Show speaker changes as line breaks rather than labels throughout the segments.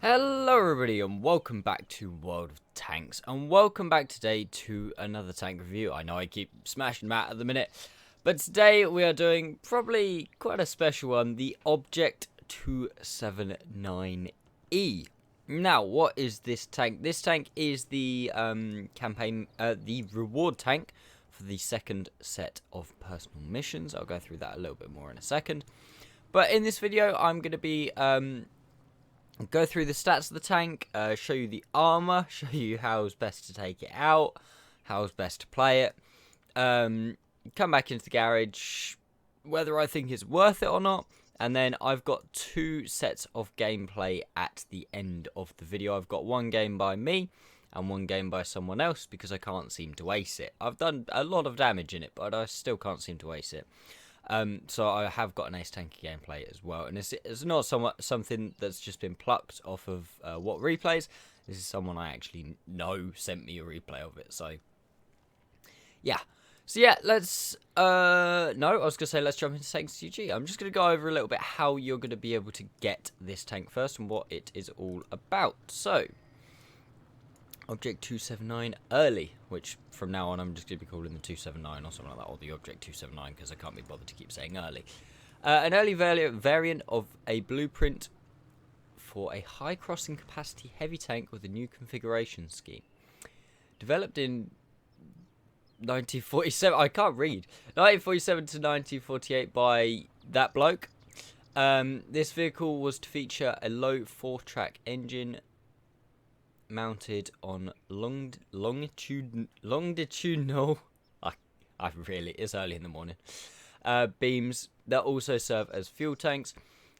Hello everybody and welcome back to World of Tanks, and welcome back today to another tank review. I know I keep smashing Matt at the minute, but today we are doing probably quite a special one, the Object 279E. Now, what is this tank? This tank is the the reward tank for the second set of personal missions. I'll go through that a little bit more in a second. But in this video, I'm going to be go through the stats of the tank, show you the armor, show you how's best to take it out, how's best to play it, come back into the garage, whether I think it's worth it or not, and then I've got two sets of gameplay at the end of the video. I've got one game by me and one game by someone else because I can't seem to ace it. I've done a lot of damage in it, but I still can't seem to ace it. So I have got an Ace Tanky gameplay as well, and it's not something that's just been plucked off of what replays. This is someone I actually know sent me a replay of it. So yeah, let's no, I was gonna say let's jump into Tanks GG. I'm just gonna go over a little bit how you're gonna be able to get this tank first and what it is all about. So, Object 279 early, which from now on I'm just going to be calling the 279 or something like that, or the Object 279 because I can't be bothered to keep saying early. An early variant of a blueprint for a high crossing capacity heavy tank with a new configuration scheme. Developed in 1947, I can't read, 1947 to 1948 by that bloke. This vehicle was to feature a low 4-track engine mounted on longitudinal I really, it's early in the morning, beams that also serve as fuel tanks,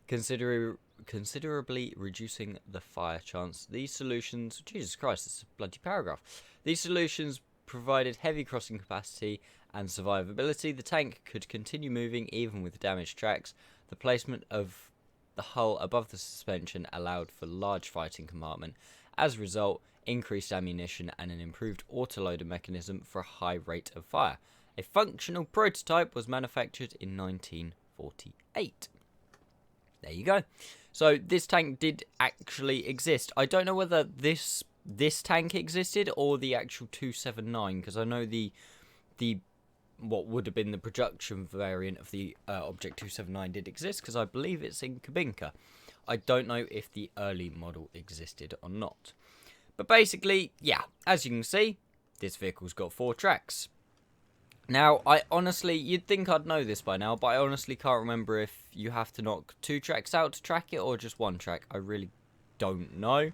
considerably reducing the fire chance. These solutions, Jesus Christ, it's a bloody paragraph. These solutions provided heavy crossing capacity and survivability. The tank could continue moving even with damaged tracks. The placement of the hull above the suspension allowed for large fighting compartment. As a result, increased ammunition and an improved autoloader mechanism for a high rate of fire. A functional prototype was manufactured in 1948. There you go. So this tank did actually exist. I don't know whether this tank existed or the actual 279, because I know the what would have been the production variant of the Object 279 did exist, because I believe it's in Kubinka. I don't know if the early model existed or not. But basically, yeah, as you can see, this vehicle's got 4 tracks. Now, I honestly, you'd think I'd know this by now, but I honestly can't remember if you have to knock 2 tracks out to track it or just 1 track. I really don't know.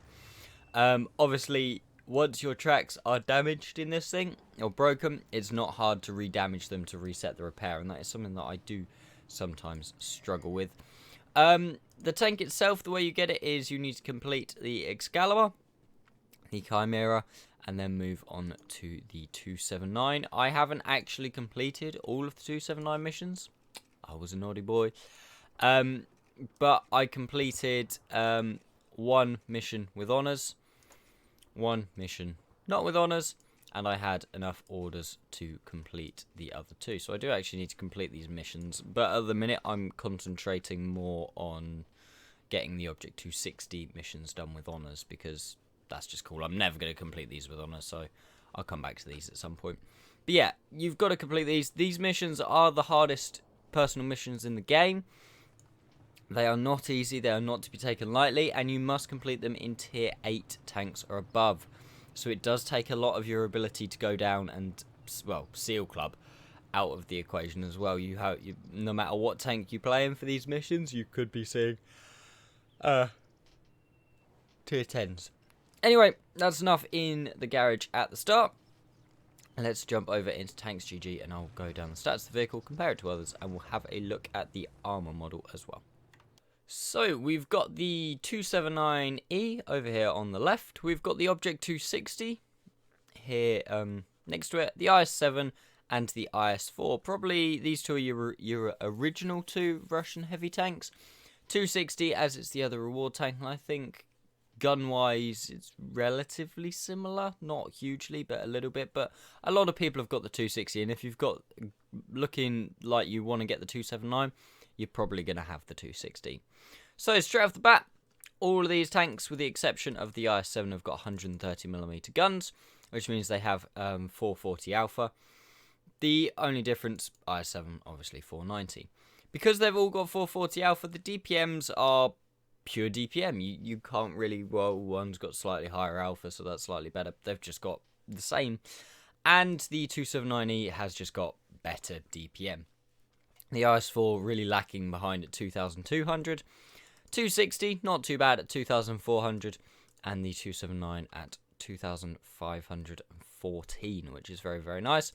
Obviously, once your tracks are damaged in this thing, or broken, it's not hard to re-damage them to reset the repair, and that is something that I do sometimes struggle with. The tank itself, the way you get it is you need to complete the Excalibur, the Chimera, and then move on to the 279. I haven't actually completed all of the 279 missions. I was a naughty boy. But I completed 1 mission with honours, 1 mission not with honours, and I had enough orders to complete the other 2. So I do actually need to complete these missions, but at the minute I'm concentrating more on getting the Object 260 missions done with honours, because that's just cool. I'm never going to complete these with honours, so I'll come back to these at some point. But yeah, you've got to complete these. These missions are the hardest personal missions in the game. They are not easy, they are not to be taken lightly, and you must complete them in tier 8 tanks or above. So it does take a lot of your ability to go down and, well, Seal Club out of the equation as well. No matter what tank you play in for these missions, you could be seeing tier 10s. Anyway, that's enough in the garage at the start. Let's jump over into Tanks GG, and I'll go down the stats of the vehicle, compare it to others, and we'll have a look at the armor model as well. So, we've got the 279E over here on the left. We've got the Object 260 here next to it. The IS-7 and the IS-4. Probably these two are your original 2 Russian heavy tanks. 260 as it's the other reward tank, and I think gun-wise it's relatively similar. Not hugely, but a little bit. But a lot of people have got the 260, and if you've got looking like you want to get the 279, you're probably going to have the 260. So straight off the bat, All of these tanks, with the exception of the IS-7, have got 130mm guns, which means they have 440 Alpha. The only difference, IS-7, obviously 490. Because they've all got 440 Alpha, the DPMs are pure DPM. You can't really, well, one's got slightly higher Alpha, so that's slightly better. They've just got the same. And the 279E has just got better DPM. The IS-4 really lacking behind at 2,200. 260, not too bad at 2,400. And the 279 at 2,514, which is very, very nice.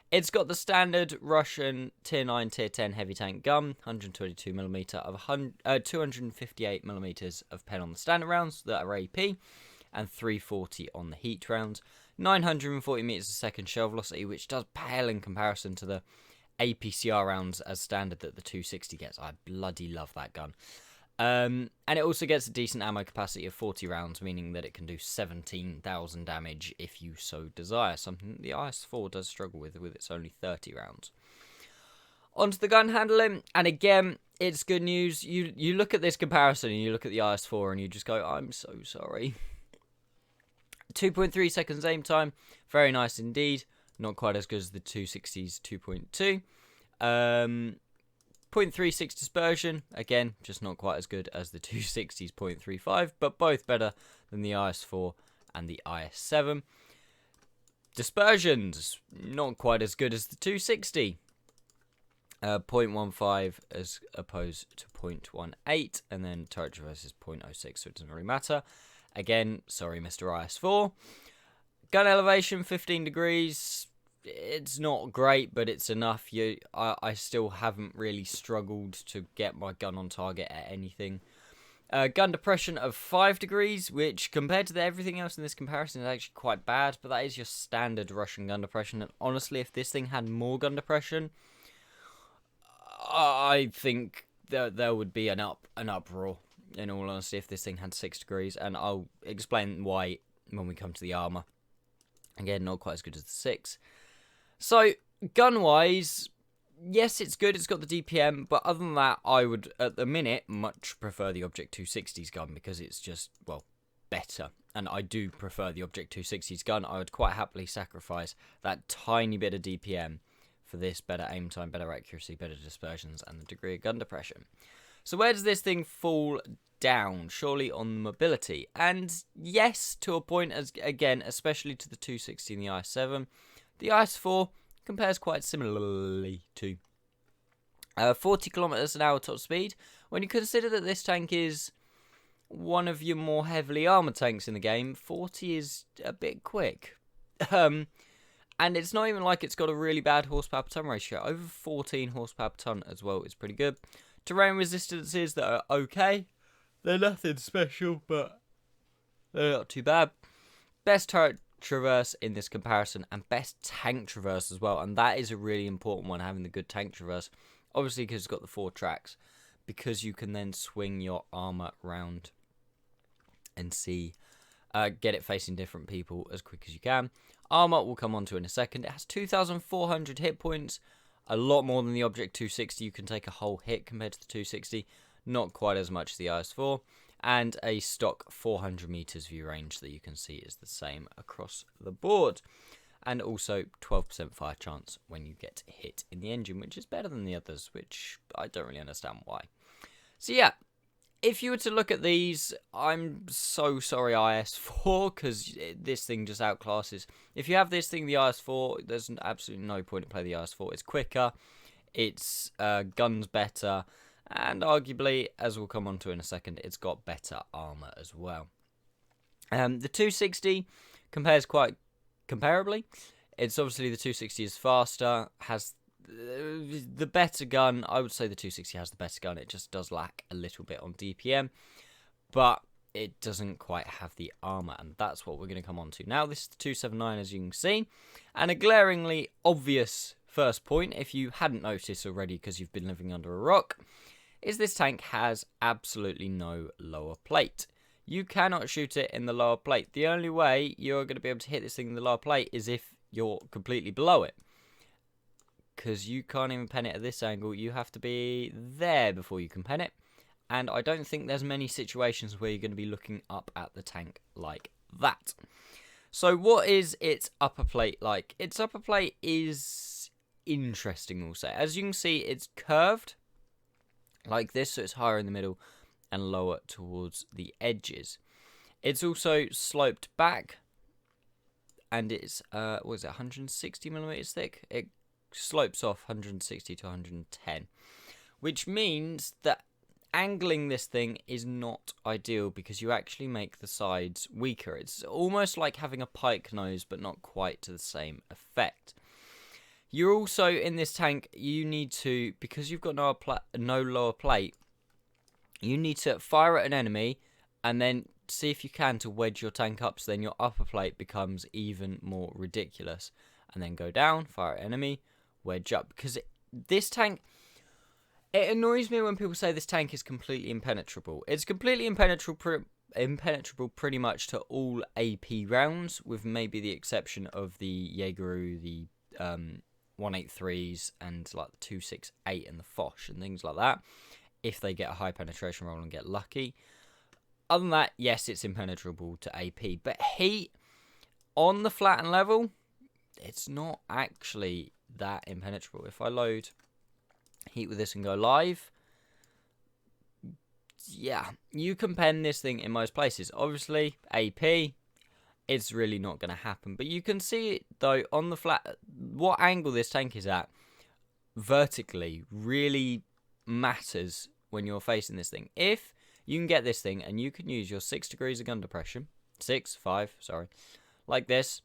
It's got the standard Russian Tier 9, Tier 10 heavy tank gun, 122mm of 258mm of pen on the standard rounds that are AP, and 340 on the heat rounds. 940 meters a second shell velocity, which does pale in comparison to the APCR rounds as standard that the 260 gets. I bloody love that gun. And it also gets a decent ammo capacity of 40 rounds, meaning that it can do 17,000 damage if you so desire, something that the IS-4 does struggle with its only 30 rounds. Onto the gun handling, and again, it's good news. You look at this comparison, and you look at the IS-4, and you just go, I'm so sorry. 2.3 seconds aim time, very nice indeed. Not quite as good as the 260's 2.2. 0.36 dispersion, again, just not quite as good as the 260's 0.35, but both better than the IS-4 and the IS-7. Dispersions, not quite as good as the 260. 0.15 as opposed to 0.18, and then turret traverse is 0.06, so it doesn't really matter. Again, sorry, Mr. IS-4. Gun elevation, 15 degrees. It's not great, but it's enough. I still haven't really struggled to get my gun on target at anything. Gun depression of 5 degrees, which compared to everything else in this comparison is actually quite bad, but that is your standard Russian gun depression. And honestly, if this thing had more gun depression, I think there would be an uproar, in all honesty, if this thing had 6 degrees. And I'll explain why when we come to the armor. Again, not quite as good as the 6. So, gun-wise, yes, it's good, it's got the DPM, but other than that, I would, at the minute, much prefer the Object 260's gun, because it's just, well, better. And I do prefer the Object 260's gun. I would quite happily sacrifice that tiny bit of DPM for this better aim time, better accuracy, better dispersions, and the degree of gun depression. So where does this thing fall down? Surely on the mobility. And yes, to a point, as again, especially to the 260 and the IS-7. The IS-4 compares quite similarly to 40 kilometers an hour top speed. When you consider that this tank is one of your more heavily armored tanks in the game, 40 is a bit quick. And it's not even like it's got a really bad horsepower per ton ratio. Over 14 horsepower per ton as well is pretty good. Terrain resistances that are okay. They're nothing special, but they're not too bad. Best turret traverse in this comparison, and best tank traverse as well, and that is a really important one, having the good tank traverse, obviously because it's got the 4 tracks, because you can then swing your armor round and see get it facing different people as quick as you can. Armor we'll come on to in a second. It has 2,400 hit points, a lot more than the Object 260. You can take a whole hit compared to the 260, not quite as much as the IS-4. And a stock 400 meters view range that you can see is the same across the board. And also 12% fire chance when you get hit in the engine, which is better than the others, which I don't really understand why. So yeah, if you were to look at these, I'm so sorry IS-4, because this thing just outclasses. If you have this thing, the IS-4, there's absolutely no point to play the IS-4. It's quicker, its gun's better, and arguably, as we'll come on to in a second, it's got better armor as well. The 260 compares quite comparably. It's obviously the 260 is faster, has the better gun. I would say the 260 has the better gun. It just does lack a little bit on DPM, but it doesn't quite have the armor, and that's what we're going to come on to. Now, this is the 279, as you can see, and a glaringly obvious first point, if you hadn't noticed already because you've been living under a rock, is this tank has absolutely no lower plate. You cannot shoot it in the lower plate. The only way you're going to be able to hit this thing in the lower plate is if you're completely below it, because you can't even pen it at this angle. You have to be there before you can pen it, and I don't think there's many situations where you're going to be looking up at the tank like that. So what is its upper plate like? Its upper plate is interesting, we'll say. As you can see, it's curved like this, so it's higher in the middle and lower towards the edges. It's also sloped back, and it's 160 millimeters thick. It slopes off 160 to 110, which means that angling this thing is not ideal because you actually make the sides weaker. It's almost like having a pike nose, but not quite to the same effect. You're also, in this tank, you need to, because you've got no lower plate, you need to fire at an enemy and then see if you can to wedge your tank up, so then your upper plate becomes even more ridiculous. And then go down, fire at enemy, wedge up. Because this tank, it annoys me when people say this tank is completely impenetrable. It's completely impenetrable pretty much to all AP rounds, with maybe the exception of the Jaegeru, the 183s, and like the 268 and the Foch and things like that, if they get a high penetration roll and get lucky. Other than that, yes, it's impenetrable to AP. But heat on the flat and level, it's not actually that impenetrable. If I load heat with this and go live, yeah, you can pen this thing in most places. Obviously, AP, it's really not going to happen. But you can see it, though, on the flat, what angle this tank is at vertically really matters when you're facing this thing. If you can get this thing and you can use your 6 degrees of gun depression, 5, like this,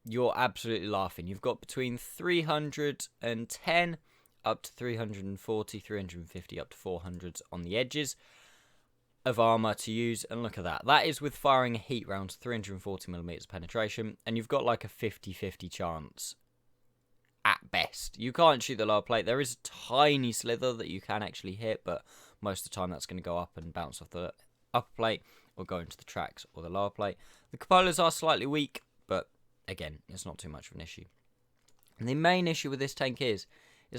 you're absolutely laughing. You've got between 310 up to 340, 350 up to 400s on the edges of armor to use, and look at that. That is with firing a heat round, 340mm penetration, and you've got like a 50-50 chance at best. You can't shoot the lower plate. There is a tiny slither that you can actually hit, but most of the time that's going to go up and bounce off the upper plate or go into the tracks or the lower plate. The cupolas are slightly weak, but again, it's not too much of an issue. And the main issue with this tank is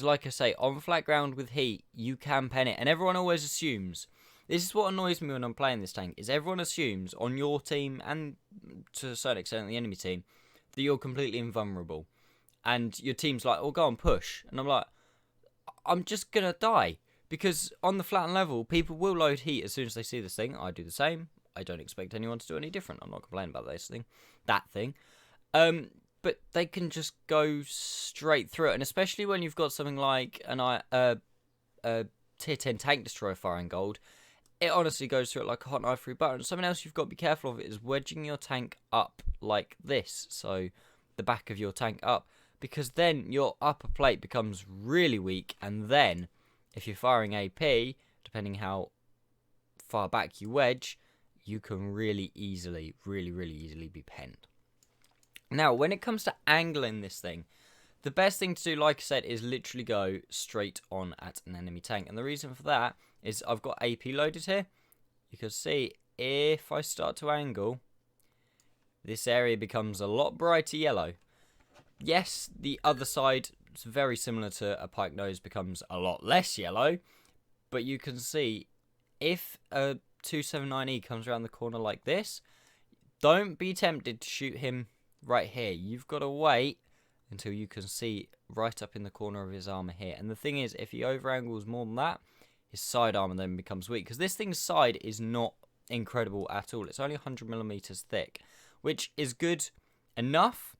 like I say, on flat ground with heat, you can pen it, and everyone always assumes. This is what annoys me when I'm playing this tank, is everyone assumes on your team, and to a certain extent the enemy team, that you're completely invulnerable. And your team's like, oh, go on, push. And I'm like, I'm just going to die. Because on the flat and level, people will load heat as soon as they see this thing. I do the same. I don't expect anyone to do any different. I'm not complaining about that thing. But they can just go straight through it. And especially when you've got something like a tier 10 tank destroyer firing gold, it honestly goes through it like a hot knife through butter. And something else you've got to be careful of is wedging your tank up like this. So the back of your tank up. Because then your upper plate becomes really weak. And then if you're firing AP, depending how far back you wedge, you can really easily be penned. Now, when it comes to angling this thing, the best thing to do, like I said, is literally go straight on at an enemy tank. And the reason for that is I've got AP loaded here. You can see if I start to angle, this area becomes a lot brighter yellow. Yes, the other side, it's very similar to a pike nose, becomes a lot less yellow. But you can see if a 279E comes around the corner like this, don't be tempted to shoot him right here. You've got to wait until you can see right up in the corner of his armor here. And the thing is, if he over angles more than that, his side armor then becomes weak. Because this thing's side is not incredible at all. It's only 100mm thick, which is good enough.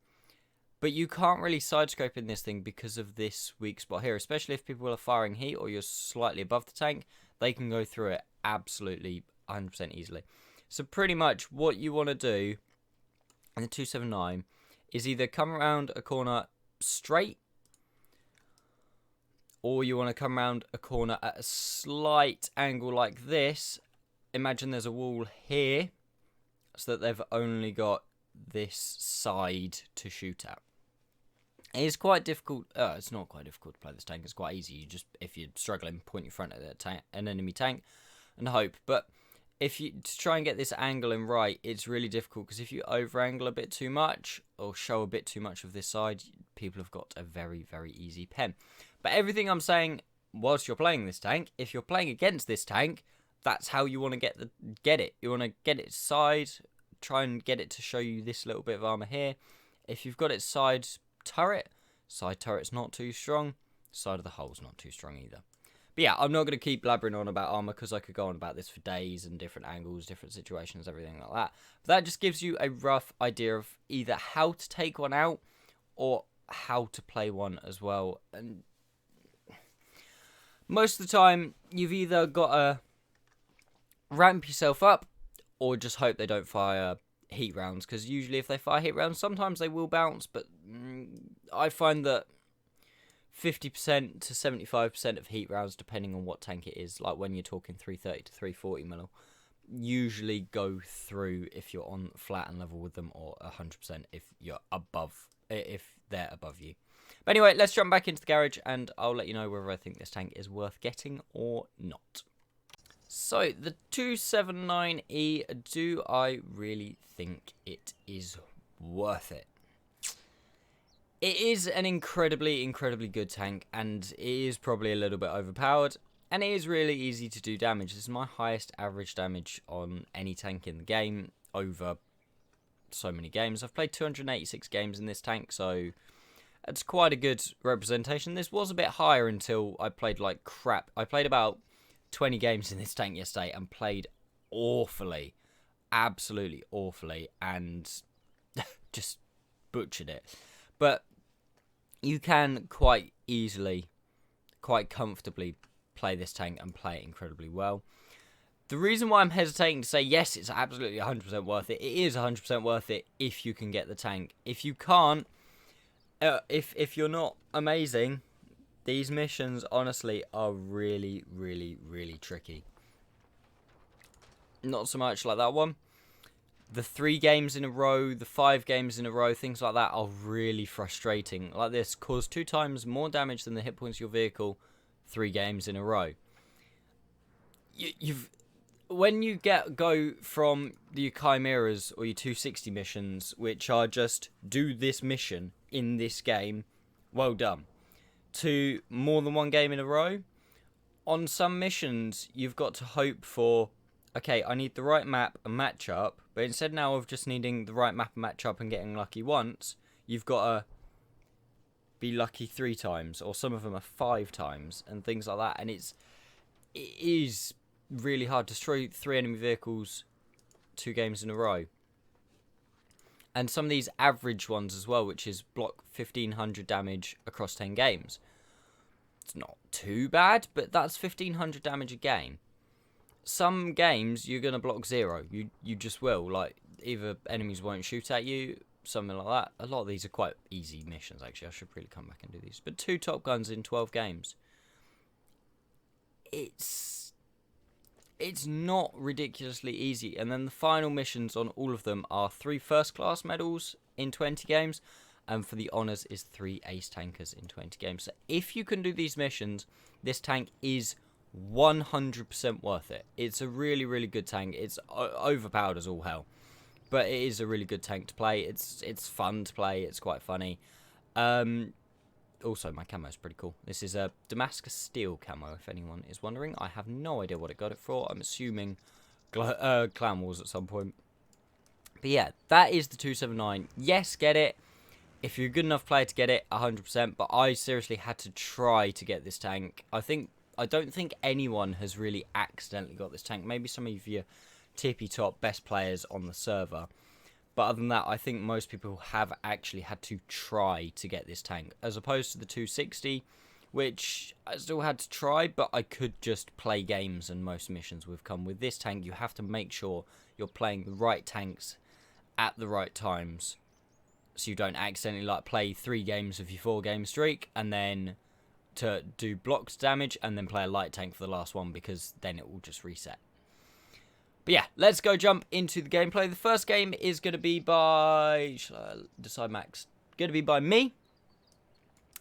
But you can't really side scope in this thing because of this weak spot here. Especially if people are firing heat or you're slightly above the tank, they can go through it absolutely 100% easily. So pretty much what you want to do in the 279 is either come around a corner straight, or you want to come around a corner at a slight angle like this. Imagine there's a wall here, so that they've only got this side to shoot at. It is quite difficult. It's not quite difficult to play this tank. It's quite easy. You just, if you're struggling, point your front at an enemy tank and hope. But if you to try and get this angle in right, it's really difficult, because if you over angle a bit too much or show a bit too much of this side, people have got a very easy pen. But everything I'm saying whilst you're playing this tank. If you're playing against this tank, that's how you want to get it. You want to get its side, try and get it to show you this little bit of armor here. If you've got its side turret's not too strong, side of the hull's not too strong either. But yeah, I'm not going to keep blabbering on about armor because I could go on about this for days and different angles, different situations, everything like that. But that just gives you a rough idea of either how to take one out or how to play one as well. And most of the time, you've either got to ramp yourself up or just hope they don't fire heat rounds, because usually if they fire heat rounds, sometimes they will bounce, but I find that 50% to 75% of heat rounds, depending on what tank it is, like when you're talking 330 to 340 mil, usually go through if you're on flat and level with them, or 100% if you're above, if they're above you. But anyway, let's jump back into the garage and I'll let you know whether I think this tank is worth getting or not. So, the 279E, do I really think it is worth it? It is an incredibly, incredibly good tank, and it is probably a little bit overpowered, and it is really easy to do damage. This is my highest average damage on any tank in the game over so many games. I've played 286 games in this tank, so it's quite a good representation. This was a bit higher until I played like crap. I played about 20 games in this tank yesterday and played awfully, absolutely awfully, and just butchered it. But you can quite easily, quite comfortably play this tank and play it incredibly well. The reason why I'm hesitating to say yes, it's absolutely 100% worth it. It is 100% worth it if you can get the tank. If you can't, if you're not amazing, these missions, honestly, are really, really, really tricky. Not so much like that one. The 3 games in a row, the 5 games in a row, things like that are really frustrating. Like this, cause 2 times more damage than the hit points of your vehicle, 3 games in a row. When you go from your Chimeras or your 260 missions, which are just do this mission in this game, well done, to more than 1 game in a row, on some missions you've got to hope for, okay, I need the right map and matchup, but instead now of just needing the right map and matchup and getting lucky once, you've got to be lucky 3 times, or some of them are 5 times, and things like that, and it is really hard to destroy 3 enemy vehicles 2 games in a row. And some of these average ones as well, which is block 1500 damage across 10 games. It's not too bad, but that's 1500 damage a game. Some games you're going to block 0. You just will. Like, either enemies won't shoot at you, something like that. A lot of these are quite easy missions, actually. I should really come back and do these. But 2 Top Guns in 12 games. It's not ridiculously easy. And then the final missions on all of them are 3 first class medals in 20 games, and for the honours is 3 ace tankers in 20 games. So if you can do these missions, this tank is 100% worth it. It's a really, really good tank. It's overpowered as all hell, but it is a really good tank to play. It's fun to play. It's quite funny. Also, my camo is pretty cool. This is a Damascus Steel camo, if anyone is wondering. I have no idea what it got it for. I'm assuming Clan Wars at some point. But yeah, that is the 279. Yes, get it. If you're a good enough player to get it, 100%. But I seriously had to try to get this tank. I don't think anyone has really accidentally got this tank. Maybe some of your tippy top best players on the server. But other than that, I think most people have actually had to try to get this tank, as opposed to the 260, which I still had to try, but I could just play games and most missions would come. With this tank, you have to make sure you're playing the right tanks at the right times, so you don't accidentally like play 3 games of your 4-game streak and then to do blocked damage and then play a light tank for the last one, because then it will just reset. But yeah, let's go jump into the gameplay. The first game is going to be by... Shall I decide max? Going to be by me.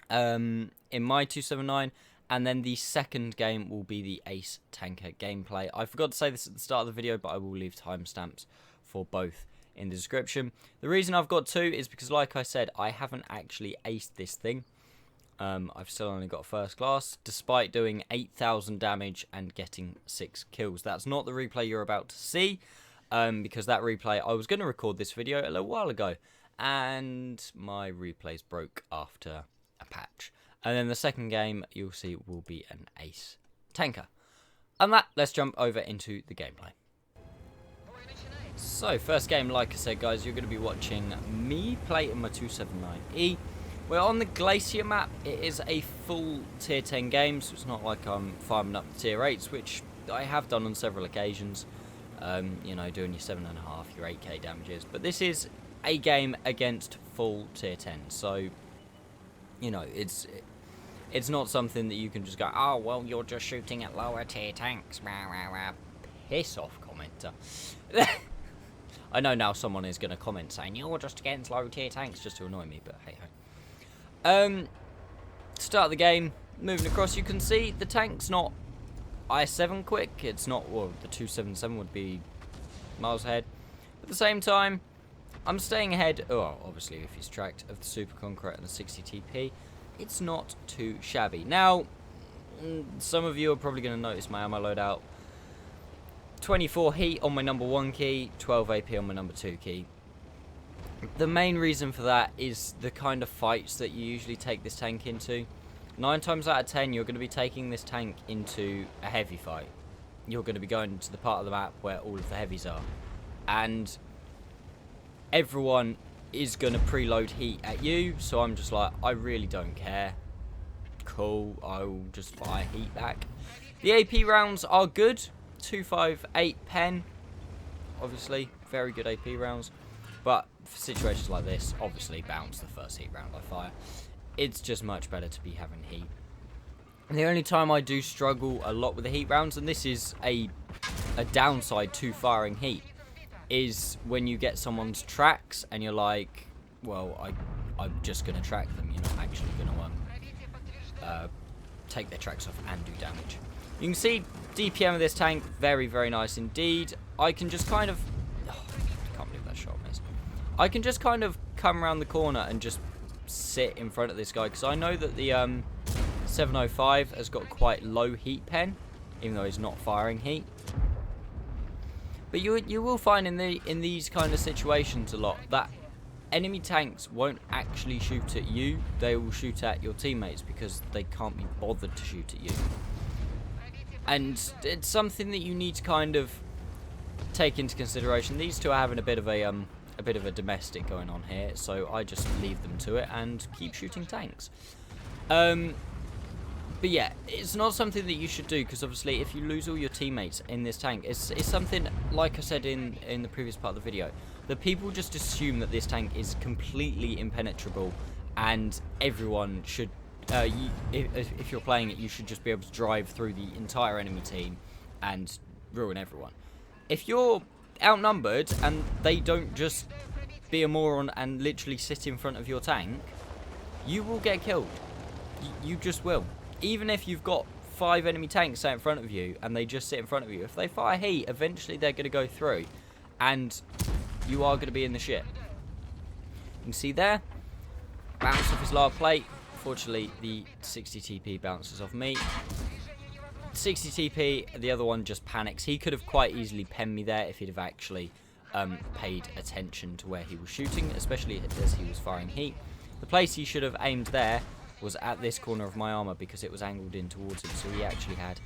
In my 279. And then the second game will be the Ace Tanker gameplay. I forgot to say this at the start of the video, but I will leave timestamps for both in the description. The reason I've got 2 is because, like I said, I haven't actually aced this thing. I've still only got first class, despite doing 8,000 damage and getting 6 kills. That's not the replay you're about to see, because that replay, I was going to record this video a little while ago, and my replays broke after a patch. And then the second game, you'll see, will be an ace tanker. And that, let's jump over into the gameplay. So, first game, like I said, guys, you're going to be watching me play in my 279E. We're on the Glacier map. It is a full tier 10 game, so it's not like I'm farming up the tier 8s, which I have done on several occasions. You know, doing your 7.5, your 8k damages. But this is a game against full tier 10, so, you know, it's not something that you can just go, oh, well, you're just shooting at lower tier tanks. Piss off, commenter. I know now someone is going to comment saying, you're just against low tier tanks, just to annoy me, but hey ho. Start the game, moving across, you can see the tank's not I7 quick. It's not, well, the 277 would be miles ahead. At the same time, I'm staying ahead, oh, obviously if he's tracked, of the Super Conqueror and the 60 TP. It's not too shabby. Now, some of you are probably going to notice my ammo loadout. 24 heat on my number 1 key, 12 AP on my number 2 key. The main reason for that is the kind of fights that you usually take this tank into. 9 times out of 10, you're going to be taking this tank into a heavy fight. You're going to be going to the part of the map where all of the heavies are. And everyone is going to preload heat at you, so I'm just like, I really don't care. Cool, I'll just fire heat back. The AP rounds are good. 258 pen. Obviously, very good AP rounds. But for situations like this, obviously bounce the first heat round I fire. It's just much better to be having heat. And the only time I do struggle a lot with the heat rounds, and this is a downside to firing heat, is when you get someone's tracks and you're like, well, I'm just going to track them. You're not actually going to take their tracks off and do damage. You can see DPM of this tank, very, very nice indeed. I can just kind of... Oh, I can't believe that shot missed. I can just kind of come around the corner and just sit in front of this guy, because I know that the 705 has got quite low heat pen, even though he's not firing heat. But you will find in these kind of situations a lot that enemy tanks won't actually shoot at you. They will shoot at your teammates because they can't be bothered to shoot at you. And it's something that you need to kind of take into consideration. These two are having a bit of a domestic going on here, so I just leave them to it and keep shooting tanks. But yeah, it's not something that you should do, because obviously if you lose all your teammates in this tank, it's something, like I said in the previous part of the video, that people just assume that this tank is completely impenetrable and everyone should, if you're playing it, you should just be able to drive through the entire enemy team and ruin everyone. If you're outnumbered and they don't just be a moron and literally sit in front of your tank, you will get killed. You just will. Even if you've got 5 enemy tanks sat in front of you and they just sit in front of you, if they fire heat, eventually they're going to go through and you are going to be in the shit. You can see there, bounce off his lower plate. Fortunately, the 60 TP bounces off me. 60 TP, the other one just panics. He could have quite easily penned me there if he'd have actually paid attention to where he was shooting, especially as he was firing heat. The place he should have aimed there was at this corner of my armor because it was angled in towards him, so he actually had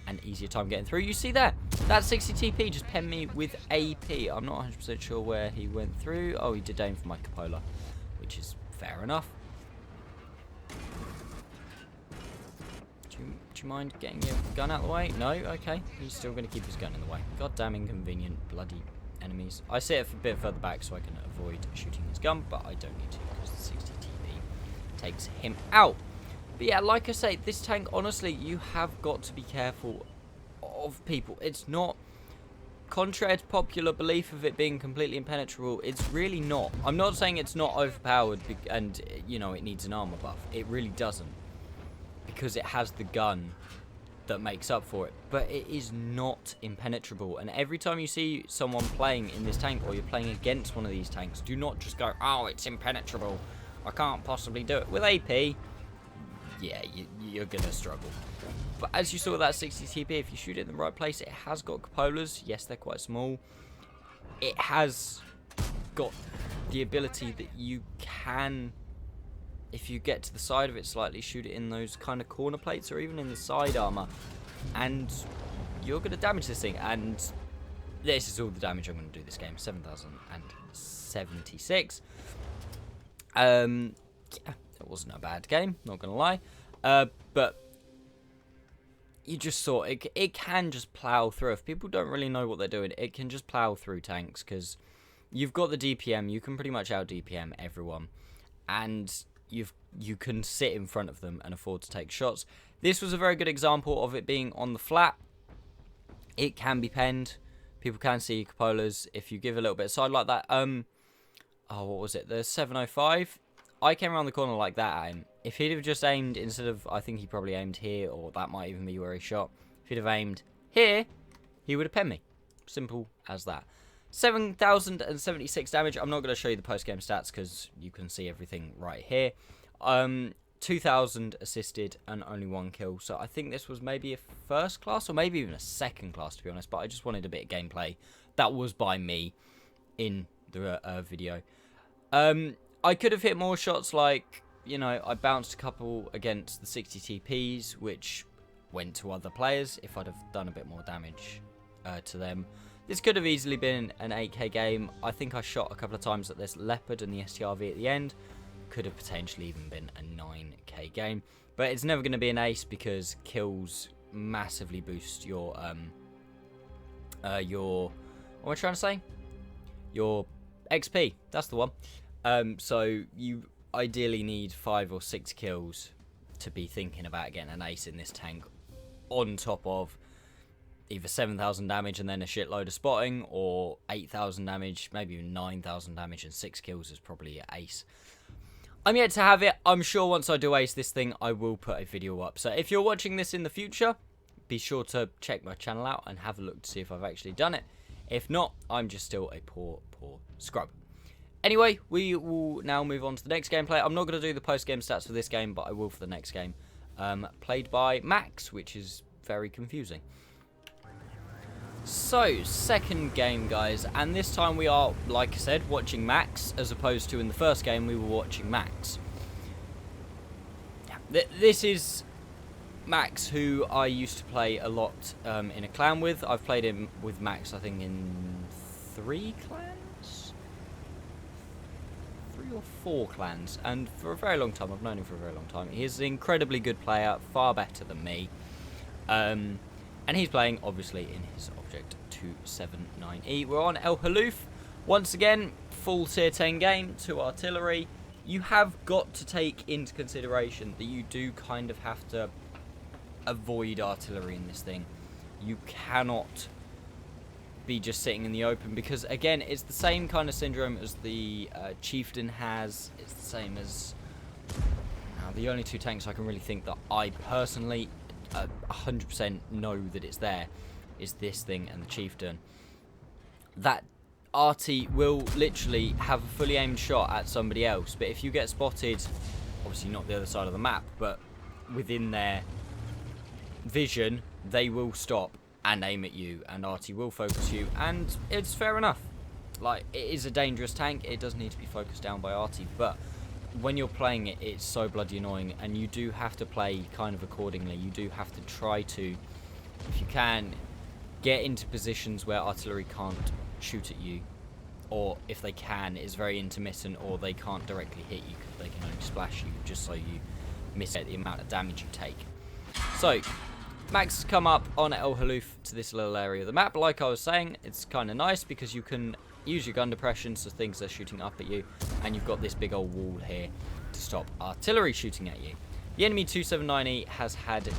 an easier time getting through. You see there, that 60 TP just penned me with AP. I'm not 100% sure where he went through. Oh, he did aim for my cupola, which is fair enough. Do you mind getting your gun out of the way? No? Okay. He's still going to keep his gun in the way. Goddamn inconvenient bloody enemies. I sit a bit further back so I can avoid shooting his gun, but I don't need to because the 60 TP takes him out. But yeah, like I say, this tank, honestly, you have got to be careful of people. It's not, contrary to popular belief of it being completely impenetrable, it's really not. I'm not saying it's not overpowered and, you know, it needs an armor buff. It really doesn't, because it has the gun that makes up for it. But it is not impenetrable. And every time you see someone playing in this tank, or you're playing against one of these tanks, do not just go, oh, it's impenetrable, I can't possibly do it. With AP, yeah, you're going to struggle. But as you saw with that 60 TP, if you shoot it in the right place, it has got cupolas. Yes, they're quite small. It has got the ability that you can, if you get to the side of it slightly, shoot it in those kind of corner plates or even in the side armor, and you're going to damage this thing. And this is all the damage I'm going to do this game. 7,076. Yeah, it wasn't a bad game, not going to lie. But you just saw it can just plow through. If people don't really know what they're doing, it can just plow through tanks, because you've got the DPM. You can pretty much out DPM everyone, and you can sit in front of them and afford to take shots. This was a very good example of it being on the flat. It can be penned. People can see cupolas if you give a little bit of side like that. Oh, what was it? The 705. I came around the corner like that at him. If he'd have just aimed instead of, I think he probably aimed here, or that might even be where he shot. If he'd have aimed here, he would have penned me. Simple as that. 7,076 damage. I'm not going to show you the post-game stats because you can see everything right here. 2,000 assisted and only 1 kill. So I think this was maybe a first class or maybe even a second class, to be honest. But I just wanted a bit of gameplay. That was by me in the video. I could have hit more shots, like, you know, I bounced a couple against the 60 TPs, which went to other players if I'd have done a bit more damage to them. This could have easily been an 8k game. I think I shot a couple of times at this Leopard and the STRV at the end. Could have potentially even been a 9k game. But it's never going to be an ace because kills massively boost your, what am I trying to say? Your XP, that's the one. So you ideally need 5 or 6 kills to be thinking about getting an ace in this tank, on top of either 7,000 damage and then a shitload of spotting, or 8,000 damage, maybe even 9,000 damage and 6 kills is probably an ace. I'm yet to have it. I'm sure once I do ace this thing, I will put a video up. So if you're watching this in the future, be sure to check my channel out and have a look to see if I've actually done it. If not, I'm just still a poor scrub. Anyway, we will now move on to the next gameplay. I'm not going to do the post-game stats for this game, but I will for the next game. Played by Max, which is very confusing. So, second game, guys, and this time we are, like I said, watching Max, as opposed to in the first game we were watching Max. This is Max, who I used to play a lot in a clan with. I've played him with Max, I think, in 3 clans? 3 or 4 clans, and for a very long time. I've known him for a very long time. He's an incredibly good player, far better than me. And he's playing, obviously, in his Object 279E. We're on El Haluf. Once again, full tier 10 game, 2 artillery. You have got to take into consideration that you do kind of have to avoid artillery in this thing. You cannot be just sitting in the open, because, again, it's the same kind of syndrome as the Chieftain has. It's the same as... Now, the only 2 tanks I can really think that I personally... 100% know that it's there is this thing and the Chieftain. That arty will literally have a fully aimed shot at somebody else, but if you get spotted, obviously not the other side of the map, but within their vision, they will stop and aim at you, and arty will focus you, and it's fair enough. Like, it is a dangerous tank, it does need to be focused down by arty, but when you're playing it, it's so bloody annoying, and you do have to play kind of accordingly. You do have to try to, if you can, get into positions where artillery can't shoot at you, or if they can, it's very intermittent, or they can't directly hit you because they can only splash you, just so you miss the amount of damage you take. So, Max has come up on El Haluf to this little area of the map. Like I was saying, it's kind of nice because you can use your gun depression so things are shooting up at you, and you've got this big old wall here to stop artillery shooting at you. The enemy 279E has had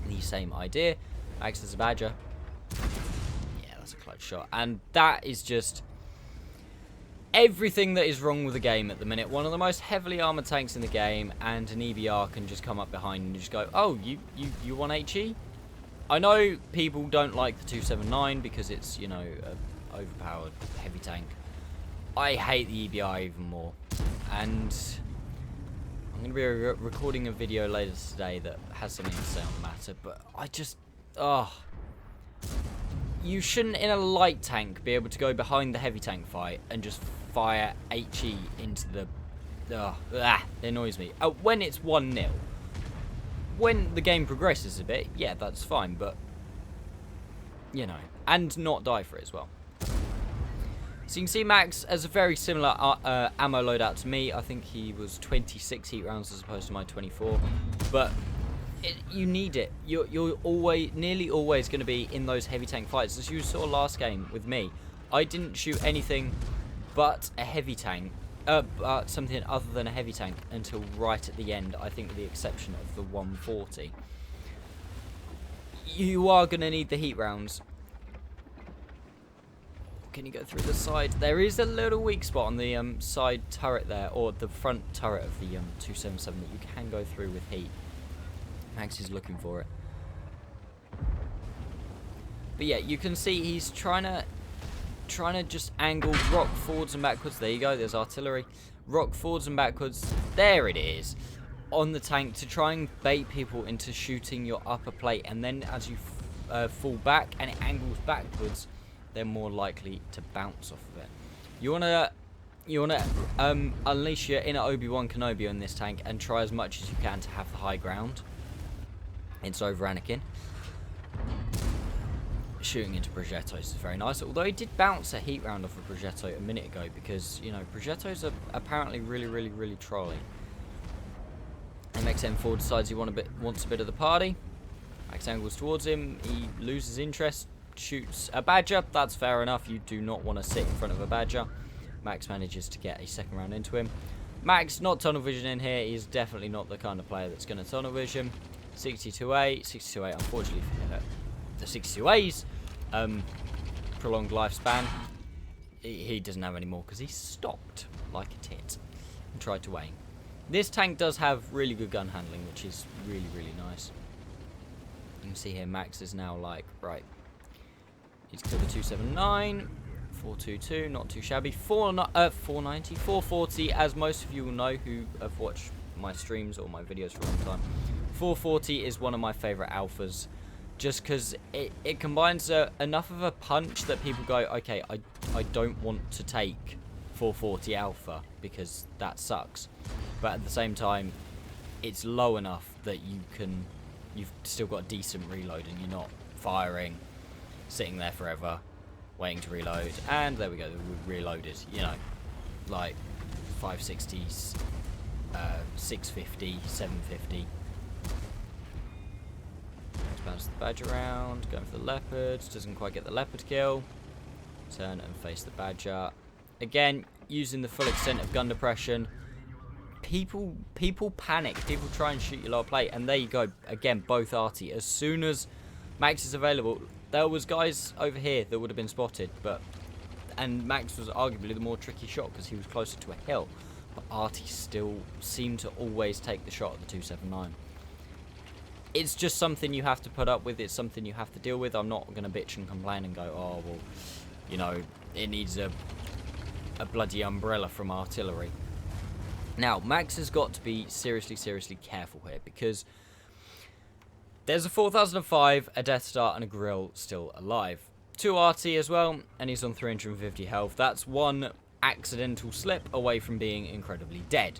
the same idea. Max is a badger. Yeah, that's a close shot, and that is just everything that is wrong with the game at the minute. One of the most heavily armored tanks in the game, and an EBR can just come up behind and just go, oh, you want HE? I know people don't like the 279 because it's, you know, overpowered heavy tank. I hate the EBR even more, and I'm going to be recording a video later today that has something to say on the matter, but I just... You shouldn't, in a light tank, be able to go behind the heavy tank fight and just fire HE into the... it annoys me. When it's 1-0. When the game progresses a bit, yeah, that's fine, but... You know, and not die for it as well. So you can see Max has a very similar ammo loadout to me. I think he was 26 heat rounds as opposed to my 24. But... you need it. You're nearly always going to be in those heavy tank fights. As you saw last game with me, I didn't shoot anything but a heavy tank, something other than a heavy tank until right at the end. I think with the exception of the 140. You are going to need the heat rounds. Can you go through the side? There is a little weak spot on the side turret there, or the front turret of the 277 that you can go through with heat. Max is looking for it. But yeah, you can see he's trying to just angle rock forwards and backwards. There you go, there's artillery. Rock forwards and backwards. There it is. On the tank to try and bait people into shooting your upper plate. And then as you fall back and it angles backwards, they're more likely to bounce off of it. You wanna unleash your inner Obi-Wan Kenobi on this tank and try as much as you can to have the high ground. It's over Anakin. Shooting into Progettos is very nice. Although he did bounce a heat round off a Progetto a minute ago because, you know, Progettos are apparently really trolly. MXM4 decides he wants a bit of the party. Max angles towards him. He loses interest. Shoots a Badger. That's fair enough. You do not want to sit in front of a Badger. Max manages to get a second round into him. Max, not tunnel vision in here. He's definitely not the kind of player that's going to tunnel vision. 62A, unfortunately for the 62A's prolonged lifespan, he doesn't have any more because he stopped like a tit and tried to aim. This tank does have really good gun handling, which is really nice. You can see here Max is now like, right, he's killed the 279, 422, not too shabby, 490, 440, as most of you will know who have watched my streams or my videos for a long time. 440 is one of my favourite alphas, just because it combines enough of a punch that people go, okay, I don't want to take 440 alpha because that sucks, but at the same time it's low enough that you've still got a decent reload and you're not firing, sitting there forever waiting to reload. And there we go, we reloaded, you know, like 560s, 650, 750. Bounce the Badger around, going for the Leopard, doesn't quite get the Leopard kill. Turn and face the Badger. Again, using the full extent of gun depression. People panic, people try and shoot your lower plate, and there you go, again, both arty. As soon as Max is available, there was guys over here that would have been spotted, and Max was arguably the more tricky shot because he was closer to a hill, but arty still seemed to always take the shot at the 279. It's just something you have to put up with. It's something you have to deal with. I'm not going to bitch and complain and go, oh, well, you know, it needs a bloody umbrella from artillery. Now, Max has got to be seriously careful here because there's a 4005, a Death Star, and a Grill still alive. 2 RT as well, and he's on 350 health. That's one accidental slip away from being incredibly dead.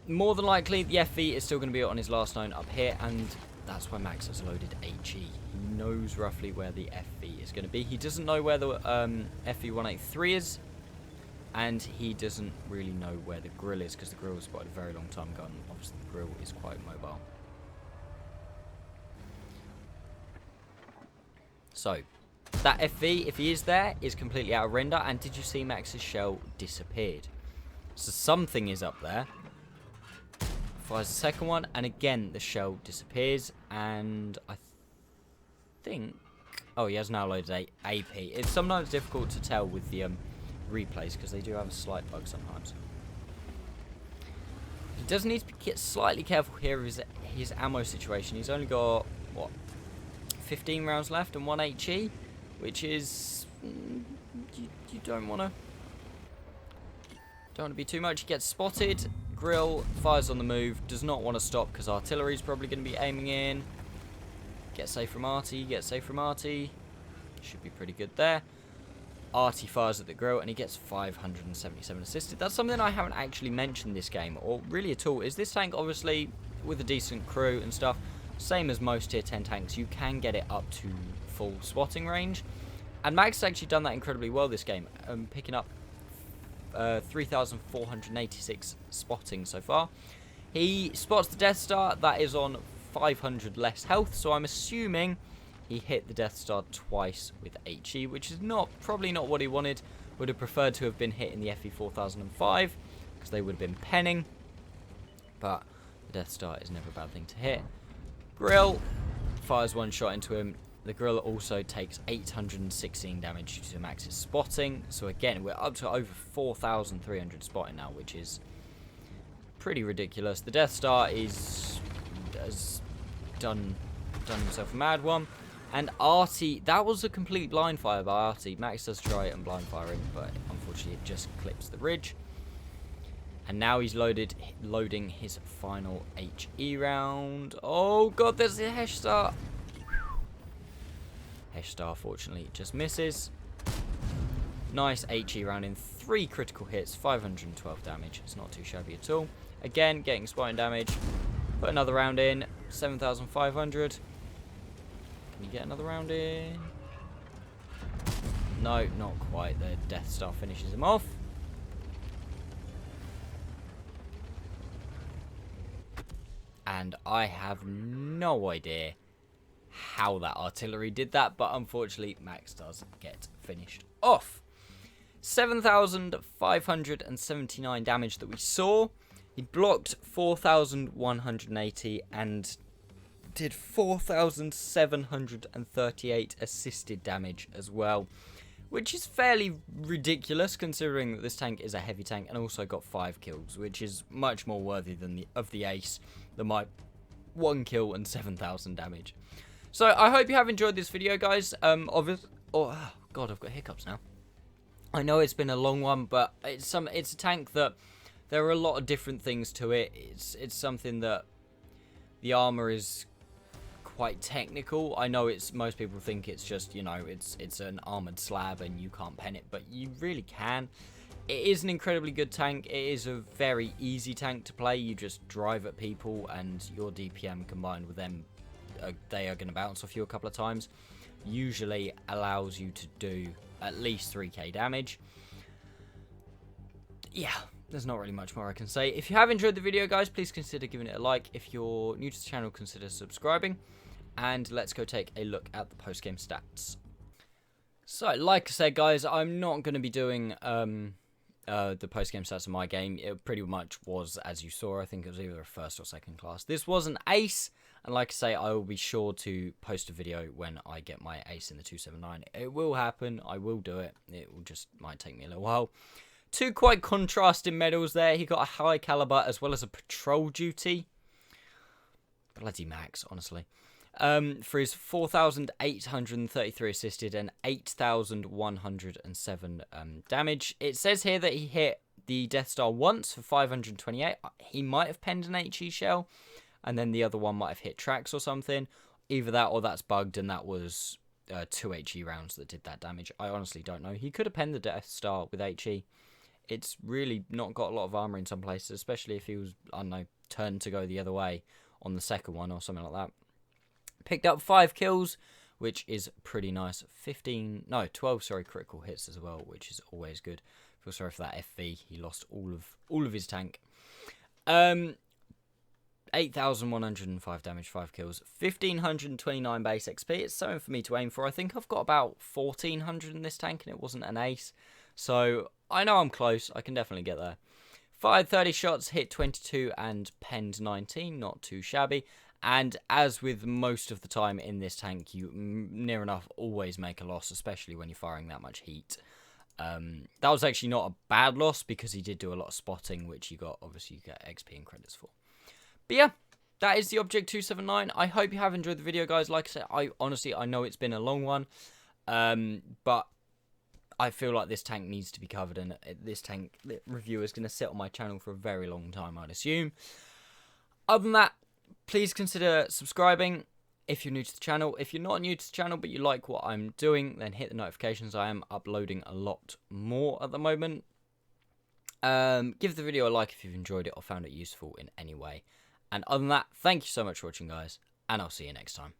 More than likely, the FV is still going to be on his last known up here, and that's why Max has loaded HE. He knows roughly where the FV is going to be. He doesn't know where the FV183 is, and he doesn't really know where the Grill is, because the Grill was quite a very long time ago, and obviously the Grill is quite mobile. So, that FV, if he is there, is completely out of render, and did you see Max's shell disappeared? So something is up there. Fires the second one, and again the shell disappears, and I think, oh, he has now loaded AP. It's sometimes difficult to tell with the replays because they do have a slight bug sometimes. He does need to get slightly careful here of his ammo situation. He's only got, what, 15 rounds left and 1 HE, which is, you don't want to be too much. He gets spotted. Grill fires on the move, does not want to stop because artillery's probably going to be aiming in. Get safe from Artie, get safe from Artie. Should be pretty good there. Artie fires at the Grill and he gets 577 assisted. That's something I haven't actually mentioned this game, or really at all, is this tank obviously with a decent crew and stuff, same as most tier 10 tanks, you can get it up to full spotting range. And Max has actually done that incredibly well this game, picking up 3,486 spotting so far. He spots the Death Star, that is on 500 less health, so I'm assuming he hit the Death Star twice with HE, which is probably not what he wanted. Would have preferred to have been hit in the FE 4005, because they would have been penning. But the Death Star is never a bad thing to hit. Grill fires one shot into him. The Grill also takes 816 damage due to Max's spotting. So again, we're up to over 4,300 spotting now, which is pretty ridiculous. The Death Star has done himself a mad one. And Artie, that was a complete blind fire by Artie. Max does try it and blind firing, but unfortunately it just clips the ridge. And now he's loading his final HE round. Oh god, there's the Hesh Star. Hesh Star fortunately just misses. Nice HE round in 3 critical hits, 512 damage. It's not too shabby at all. Again, getting spotting damage. Put another round in, 7,500. Can you get another round in? No, not quite. The Death Star finishes him off. And I have no idea how that artillery did that, but unfortunately Max does get finished off. 7,579 damage that we saw. He blocked 4,180 and did 4,738 assisted damage as well, which is fairly ridiculous considering that this tank is a heavy tank and also got 5 kills, which is much more worthy than the Ace that might 1 kill and 7,000 damage. So I hope you have enjoyed this video, guys. Oh god, I've got hiccups now. I know it's been a long one, but it's a tank that there are a lot of different things to it. It's something that the armor is quite technical. I know most people think it's just, you know, it's an armored slab and you can't pen it, but you really can. It is an incredibly good tank. It is a very easy tank to play. You just drive at people and your DPM combined with them, they are going to bounce off you a couple of times. Usually allows you to do at least 3k damage. Yeah, there's not really much more I can say. If you have enjoyed the video, guys, please consider giving it a like. If you're new to the channel, consider subscribing. And let's go take a look at the post-game stats. So, like I said, guys, I'm not going to be doing the post-game stats of my game. It pretty much was, as you saw, I think it was either a first or second class. This was an ace, and like I say, I will be sure to post a video when I get my ace in the 279. It will happen. I will do it. It will just might take me a little while. 2 quite contrasting medals there. He got a high caliber as well as a patrol duty. Bloody Max, honestly. For his 4,833 assisted and 8,107 damage. It says here that he hit the Death Star once for 528. He might have penned an HE shell, and then the other one might have hit tracks or something. Either that or that's bugged, and that was 2 HE rounds that did that damage. I honestly don't know. He could have penned the Death Star with HE. It's really not got a lot of armor in some places, especially if he was, I don't know, turned to go the other way on the second one or something like that. Picked up 5 kills, which is pretty nice. 12 critical hits as well, which is always good. Feel sorry for that FV. He lost all of his tank. 8,105 damage, 5 kills, 1,529 base XP. It's something for me to aim for. I think I've got about 1,400 in this tank, and it wasn't an ace. So I know I'm close. I can definitely get there. Fired 30 shots, hit 22, and penned 19. Not too shabby. And as with most of the time in this tank, you near enough always make a loss, especially when you're firing that much heat. That was actually not a bad loss because he did do a lot of spotting, which you get XP and credits for. But yeah, that is the Object 279. I hope you have enjoyed the video, guys. Like I said, I know it's been a long one, but I feel like this tank needs to be covered, and this tank review is going to sit on my channel for a very long time, I'd assume. Other than that, please consider subscribing if you're new to the channel. If you're not new to the channel but you like what I'm doing, then hit the notifications. I am uploading a lot more at the moment. Give the video a like if you've enjoyed it or found it useful in any way. And other than that, thank you so much for watching, guys, and I'll see you next time.